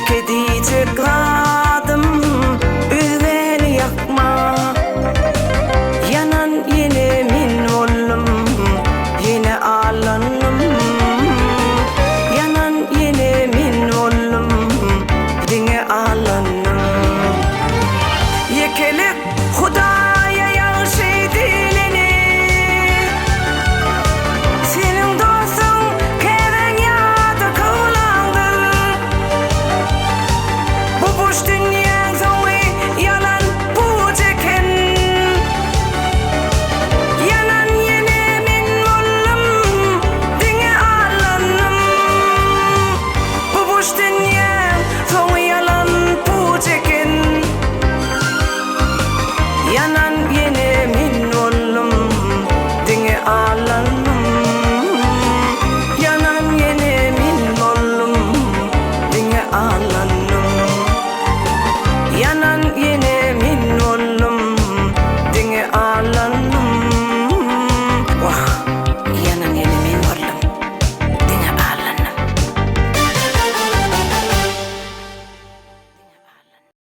Tüketecek adım üzveni yakma. Yanan yine min ollum, yine alanım. Yanan yine min ollum, dine alanım. Yekelik Hudaya yaşı dilini. Senin dostun kevin yadı kılandır. Bu boş dünyanın sonu yalan bu çeken. Yanan yine min ollum, dine alanım. Bu boş dünyanın sonu yalan bu çeken. Yanan yine min ollum, dine alanım.